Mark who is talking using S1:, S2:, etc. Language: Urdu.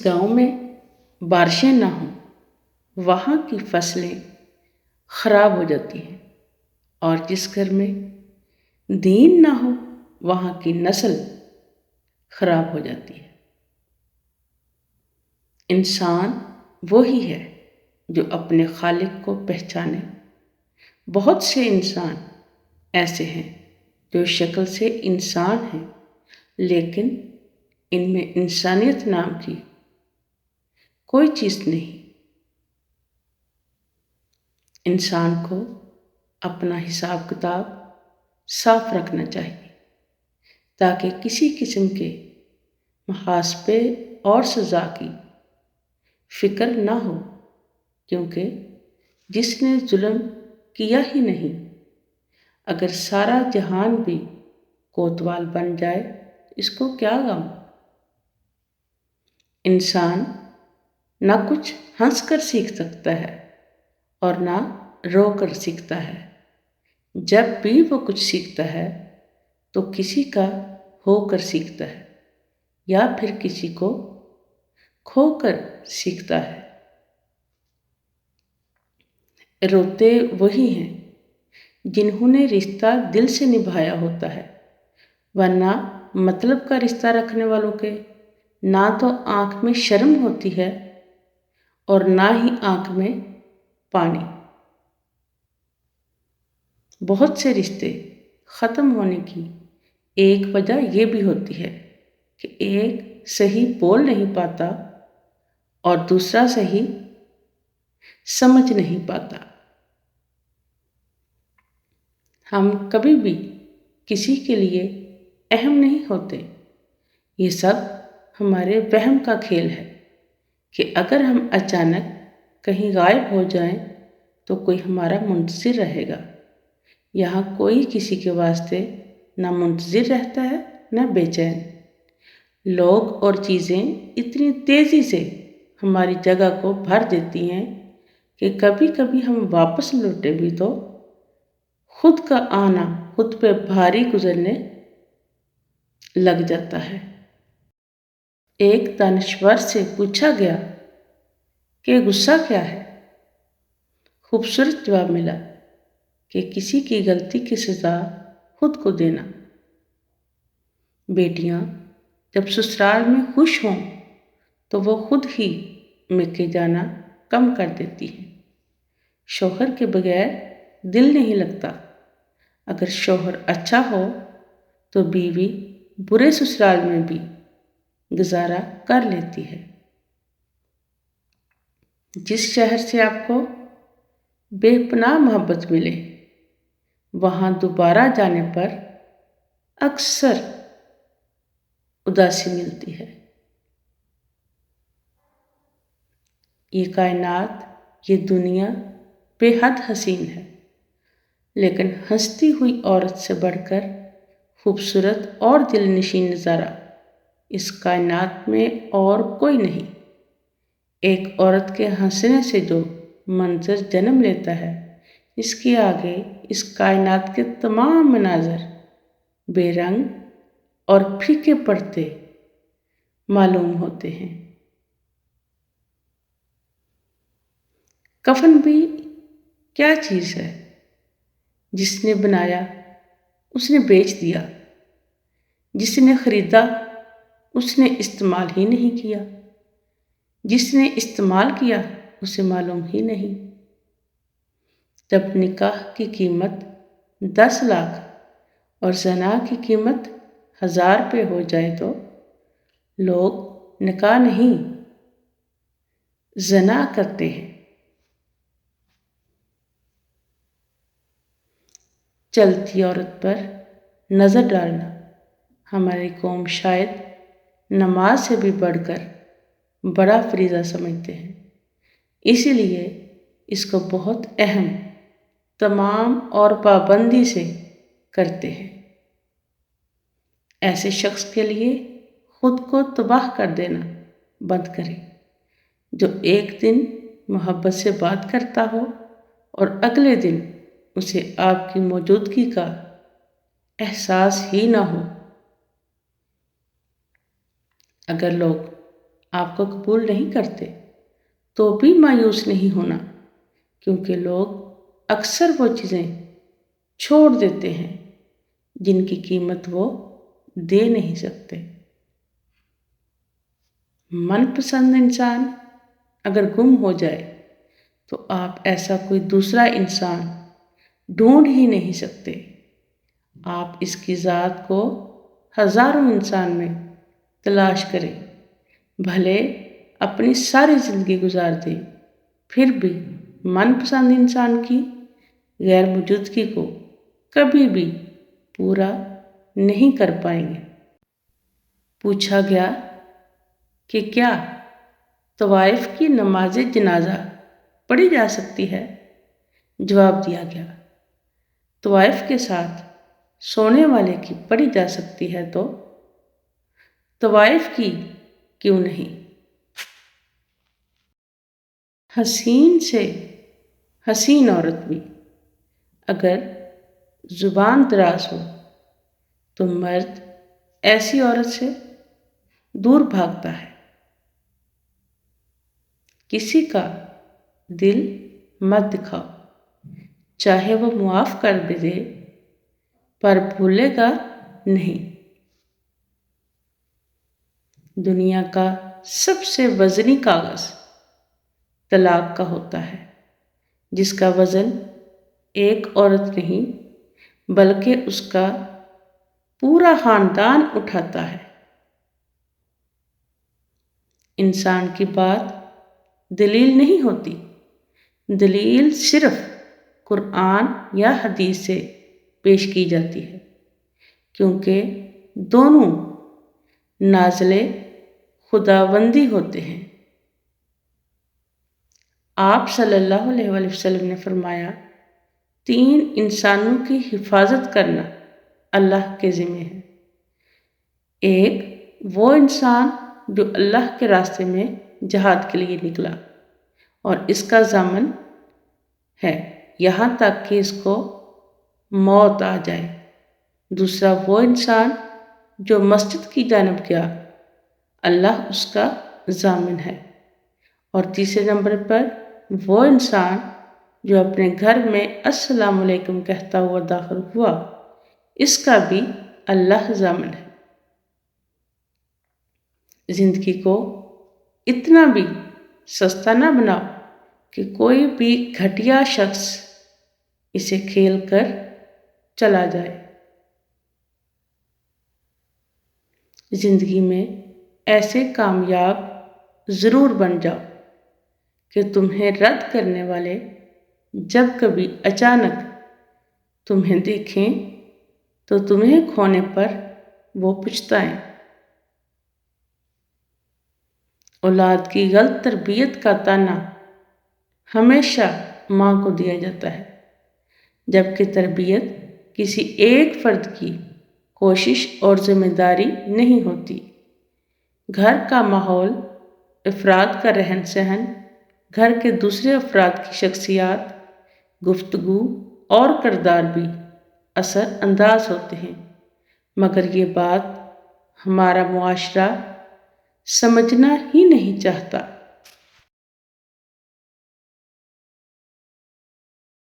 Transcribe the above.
S1: گاؤں میں بارشیں نہ ہوں وہاں کی فصلیں خراب ہو جاتی ہیں، اور جس گھر میں دین نہ ہو وہاں کی نسل خراب ہو جاتی ہے۔ انسان وہی ہے جو اپنے خالق کو پہچانے۔ بہت سے انسان ایسے ہیں جو شکل سے انسان ہیں لیکن ان میں انسانیت نام کی کوئی چیز نہیں۔ انسان کو اپنا حساب کتاب صاف رکھنا چاہیے تاکہ کسی قسم کے محاسبے اور سزا کی فکر نہ ہو، کیونکہ جس نے ظلم کیا ہی نہیں، اگر سارا جہان بھی کوتوال بن جائے اس کو کیا غم۔ انسان نہ کچھ ہنس کر سیکھ سکتا ہے اور نہ رو کر سیکھتا ہے۔ جب بھی وہ کچھ سیکھتا ہے تو کسی کا ہو کر سیکھتا ہے یا پھر کسی کو کھو کر سیکھتا ہے۔ روتے وہی ہیں جنہوں نے رشتہ دل سے نبھایا ہوتا ہے، ورنہ مطلب کا رشتہ رکھنے والوں کے نہ تو آنکھ میں شرم ہوتی ہے اور نہ ہی آنکھ میں پانی۔ بہت سے رشتے ختم ہونے کی ایک وجہ یہ بھی ہوتی ہے کہ ایک صحیح بول نہیں پاتا اور دوسرا صحیح سمجھ نہیں پاتا۔ ہم کبھی بھی کسی کے لیے اہم نہیں ہوتے۔ یہ سب ہمارے وہم کا کھیل ہے کہ اگر ہم اچانک کہیں غائب ہو جائیں تو کوئی ہمارا منتظر رہے گا۔ یہاں کوئی کسی کے واسطے نہ منتظر رہتا ہے نہ بے چین۔ لوگ اور چیزیں اتنی تیزی سے ہماری جگہ کو بھر دیتی ہیں کہ کبھی کبھی ہم واپس لوٹے بھی تو خود کا آنا خود پہ بھاری گزرنے لگ جاتا ہے۔ ایک دانشور سے پوچھا گیا کہ غصہ کیا ہے؟ خوبصورت جواب ملا کہ کسی کی غلطی کی سزا خود کو دینا۔ بیٹیاں جب سسرال میں خوش ہوں تو وہ خود ہی میکے جانا کم کر دیتی ہیں۔ شوہر کے بغیر دل نہیں لگتا۔ اگر شوہر اچھا ہو تو بیوی برے سسرال میں بھی گزارا کر لیتی ہے۔ جس شہر سے آپ کو بے پناہ محبت ملے وہاں دوبارہ جانے پر اکثر اداسی ملتی ہے۔ یہ کائنات، یہ دنیا بے حد حسین ہے، لیکن ہنستی ہوئی عورت سے بڑھ کر خوبصورت اور دل نشین نظارہ اس کائنات میں اور کوئی نہیں۔ ایک عورت کے ہنسنے سے جو منظر جنم لیتا ہے اس کے آگے اس کائنات کے تمام مناظر بے رنگ اور پھیکے پڑتے معلوم ہوتے ہیں۔ کفن بھی کیا چیز ہے؟ جس نے بنایا اس نے بیچ دیا، جس نے خریدا اس نے استعمال ہی نہیں کیا، جس نے استعمال کیا اسے معلوم ہی نہیں۔ جب نکاح کی قیمت 10 لاکھ اور زنا کی قیمت 1000 روپے ہو جائے تو لوگ نکاح نہیں زنا کرتے ہیں۔ چلتی عورت پر نظر ڈالنا ہماری قوم شاید نماز سے بھی بڑھ کر بڑا فریضہ سمجھتے ہیں، اسی لیے اس کو بہت اہم، تمام اور پابندی سے کرتے ہیں۔ ایسے شخص کے لیے خود کو تباہ کر دینا بند کریں جو ایک دن محبت سے بات کرتا ہو اور اگلے دن اسے آپ کی موجودگی کا احساس ہی نہ ہو۔ اگر لوگ آپ کو قبول نہیں کرتے تو بھی مایوس نہیں ہونا، کیونکہ لوگ اکثر وہ چیزیں چھوڑ دیتے ہیں جن کی قیمت وہ دے نہیں سکتے۔ من پسند انسان اگر گم ہو جائے تو آپ ایسا کوئی دوسرا انسان ڈھونڈ ہی نہیں سکتے۔ آپ اس کی ذات کو ہزاروں انسان میں تلاش کریں، بھلے اپنی ساری زندگی گزار دیں، پھر بھی من پسند انسان کی غیر موجودگی کو کبھی بھی پورا نہیں کر پائیں گے۔ پوچھا گیا کہ کیا طوائف کی نماز جنازہ پڑھی جا سکتی ہے؟ جواب دیا گیا، طوائف کے ساتھ سونے والے کی پڑھی جا سکتی ہے تو طوائف کی کیوں نہیں؟ حسین سے حسین عورت بھی اگر زبان دراز ہو تو مرد ایسی عورت سے دور بھاگتا ہے۔ کسی کا دل مت دکھاؤ، چاہے وہ معاف کر بھی دے پر بھولے گا نہیں۔ دنیا کا سب سے وزنی کاغذ طلاق کا ہوتا ہے، جس کا وزن ایک عورت نہیں بلکہ اس کا پورا خاندان اٹھاتا ہے۔ انسان کی بات دلیل نہیں ہوتی، دلیل صرف قرآن یا حدیث سے پیش کی جاتی ہے، کیونکہ دونوں نازل خداوندی ہوتے ہیں۔ آپ صلی اللہ علیہ وآلہ وسلم نے فرمایا، 3 انسانوں کی حفاظت کرنا اللہ کے ذمہ ہے۔ ایک وہ انسان جو اللہ کے راستے میں جہاد کے لیے نکلا اور اس کا ضامن ہے یہاں تک کہ اس کو موت آ جائے۔ دوسرا وہ انسان جو مسجد کی جانب گیا، اللہ اس کا ضامن ہے۔ اور تیسرے نمبر پر وہ انسان جو اپنے گھر میں السلام علیکم کہتا ہوا داخل ہوا، اس کا بھی اللہ ضامن ہے۔ زندگی کو اتنا بھی سستا نہ بناؤ کہ کوئی بھی گھٹیا شخص اسے کھیل کر چلا جائے۔ زندگی میں ایسے کامیاب ضرور بن جاؤ کہ تمہیں رد کرنے والے جب کبھی اچانک تمہیں دیکھیں تو تمہیں کھونے پر وہ پچھتائیں۔ اولاد کی غلط تربیت کا تانا ہمیشہ ماں کو دیا جاتا ہے، جبکہ تربیت کسی ایک فرد کی کوشش اور ذمہ داری نہیں ہوتی۔ گھر کا ماحول، افراد کا رہن سہن، گھر کے دوسرے افراد کی شخصیات، گفتگو اور کردار بھی اثر انداز ہوتے ہیں، مگر یہ بات ہمارا معاشرہ سمجھنا ہی نہیں چاہتا۔